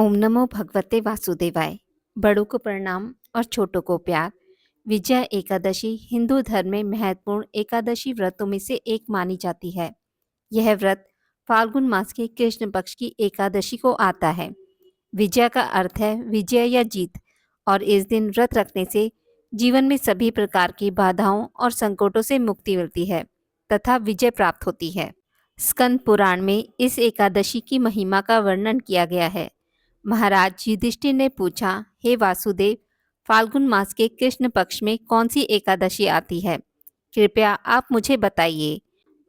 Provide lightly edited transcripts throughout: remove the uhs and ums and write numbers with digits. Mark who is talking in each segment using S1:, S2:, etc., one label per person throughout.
S1: ओम नमो भगवते वासुदेवाय। बड़ों को प्रणाम और छोटों को प्यार। विजया एकादशी हिंदू धर्म में महत्वपूर्ण एकादशी व्रतों में से एक मानी जाती है। यह व्रत फाल्गुन मास के कृष्ण पक्ष की एकादशी को आता है। विजया का अर्थ है विजय या जीत, और इस दिन व्रत रखने से जीवन में सभी प्रकार की बाधाओं और संकटों से मुक्ति मिलती है तथा विजय प्राप्त होती है। स्कंद पुराण में इस एकादशी की महिमा का वर्णन किया गया है। महाराज युधिष्ठिर ने पूछा, हे वासुदेव, फाल्गुन मास के कृष्ण पक्ष में कौन सी एकादशी आती है? कृपया आप मुझे बताइए।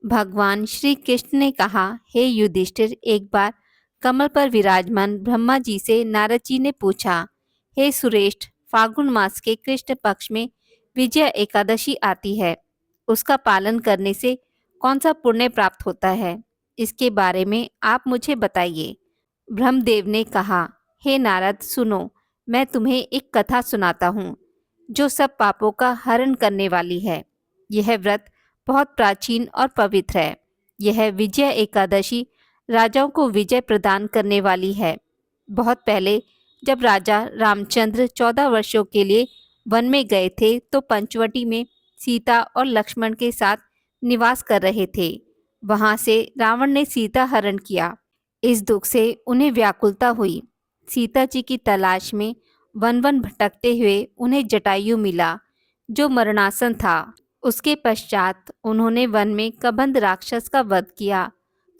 S1: भगवान श्री कृष्ण ने कहा, हे युधिष्ठिर, एक बार कमल पर विराजमान ब्रह्मा जी से नारद जी ने पूछा, हे सुरेष्ठ, फाल्गुन मास के कृष्ण पक्ष में विजया एकादशी आती है, उसका पालन करने से कौन सा पुण्य प्राप्त होता है? इसके बारे में आप मुझे बताइए। ब्रह्मदेव ने कहा, हे नारद, सुनो, मैं तुम्हें एक कथा सुनाता हूँ जो सब पापों का हरण करने वाली है। यह व्रत बहुत प्राचीन और पवित्र है। यह विजय एकादशी राजाओं को विजय प्रदान करने वाली है। बहुत पहले जब राजा रामचंद्र 14 वर्षों के लिए वन में गए थे तो पंचवटी में सीता और लक्ष्मण के साथ निवास कर रहे थे। वहां से रावण ने सीता हरण किया। इस दुख से उन्हें व्याकुलता हुई। सीता जी की तलाश में वन वन भटकते हुए उन्हें जटायु मिला जो मरणासन था। उसके पश्चात उन्होंने वन में कबंध राक्षस का वध किया।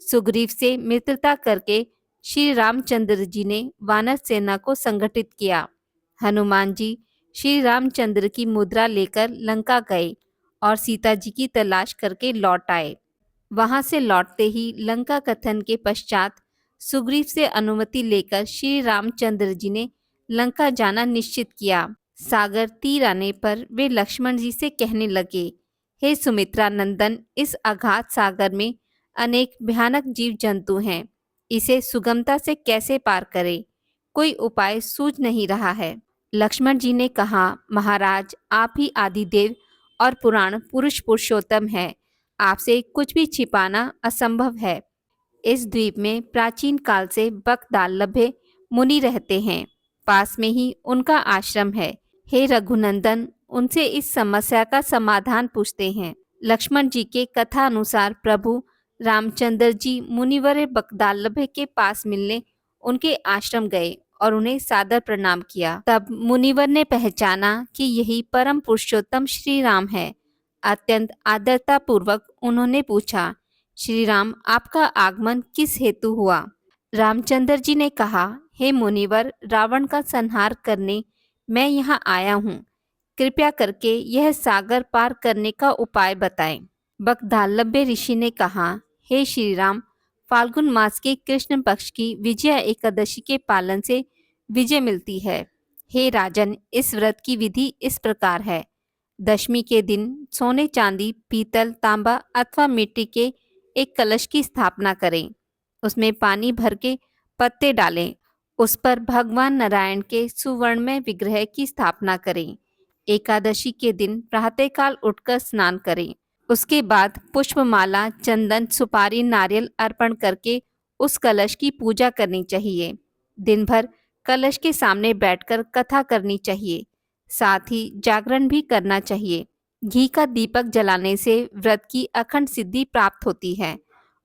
S1: सुग्रीव से मित्रता करके श्री रामचंद्र जी ने वानर सेना को संगठित किया। हनुमान जी श्री रामचंद्र की मुद्रा लेकर लंका गए और सीता जी की तलाश करके लौट आए। वहां से लौटते ही लंका कथन के पश्चात सुग्रीव से अनुमति लेकर श्री रामचंद्र जी ने लंका जाना निश्चित किया। सागर तीर आने पर वे लक्ष्मण जी से कहने लगे, हे सुमित्रा नंदन, इस अगाध सागर में अनेक भयानक जीव जंतु हैं। इसे सुगमता से कैसे पार करें? कोई उपाय सूझ नहीं रहा है। लक्ष्मण जी ने कहा, महाराज, आप ही आदिदेव और पुराण पुरुष पुरुषोत्तम हैं। आपसे कुछ भी छिपाना असंभव है। इस द्वीप में प्राचीन काल से बकदालभ्य मुनि रहते हैं। पास में ही उनका आश्रम है। हे रघुनंदन, उनसे इस समस्या का समाधान पूछते हैं। लक्ष्मण जी के कथा अनुसार प्रभु रामचंद्र जी मुनिवर बकदालभ्य के पास मिलने उनके आश्रम गए और उन्हें सादर प्रणाम किया। तब मुनिवर ने पहचाना कि यही परम पुरुषोत्तम श्री राम है। अत्यंत आदरता पूर्वक उन्होंने पूछा, श्री राम, आपका आगमन किस हेतु हुआ? रामचंद्र जी ने कहा, हे मुनिवर, रावण का संहार करने मैं यहाँ आया हूँ। कृपया करके यह सागर पार करने का उपाय बताएं। बकदालभ्य ऋषि ने कहा, हे श्री राम, फाल्गुन मास के कृष्ण पक्ष की विजया एकादशी के पालन से विजय मिलती है। हे राजन, इस व्रत की विधि इस प्रकार है। दशमी के दिन सोने, चांदी, पीतल, तांबा अथवा मिट्टी के एक कलश की स्थापना करें। उसमें पानी भर के पत्ते डालें। उस पर भगवान नारायण के सुवर्णमय विग्रह की स्थापना करें। एकादशी के दिन प्रातःकाल उठकर स्नान करें। उसके बाद पुष्पमाला, चंदन, सुपारी, नारियल अर्पण करके उस कलश की पूजा करनी चाहिए। दिन भर कलश के सामने बैठकर कथा करनी चाहिए। साथ ही जागरण भी करना चाहिए। घी का दीपक जलाने से व्रत की अखंड सिद्धि प्राप्त होती है।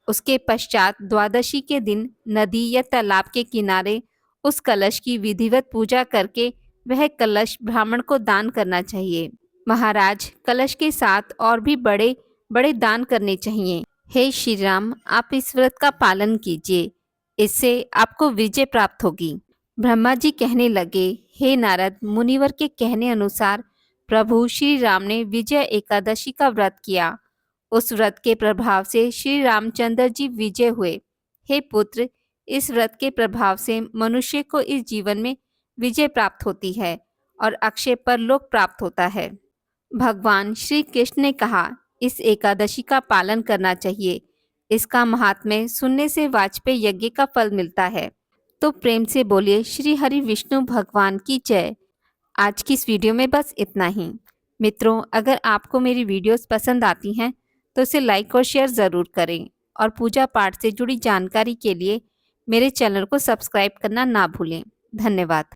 S1: उसके पश्चात द्वादशी के दिन नदी या तालाब के किनारे उस कलश की विधिवत पूजा करके वह कलश ब्राह्मण को दान करना चाहिए। महाराज, कलश के साथ और भी बड़े बड़े दान करने चाहिए। हे श्री राम, आप इस व्रत का पालन कीजिए, इससे आपको विजय प्राप्त होगी। ब्रह्मा जी कहने लगे, हे नारद, मुनिवर के कहने अनुसार प्रभु श्री राम ने विजय एकादशी का व्रत किया। उस व्रत के प्रभाव से श्री रामचंद्र जी विजय हुए। हे पुत्र, इस व्रत के प्रभाव से मनुष्य को इस जीवन में विजय प्राप्त होती है और अक्षय परलोक प्राप्त होता है। भगवान श्री कृष्ण ने कहा, इस एकादशी का पालन करना चाहिए। इसका महात्म्य सुनने से वाजपेयी यज्ञ का फल मिलता है। तो प्रेम से बोलिए, श्री हरि विष्णु भगवान की जय। आज की इस वीडियो में बस इतना ही। मित्रों, अगर आपको मेरी वीडियोस पसंद आती हैं तो इसे लाइक और शेयर ज़रूर करें, और पूजा पाठ से जुड़ी जानकारी के लिए मेरे चैनल को सब्सक्राइब करना ना भूलें। धन्यवाद।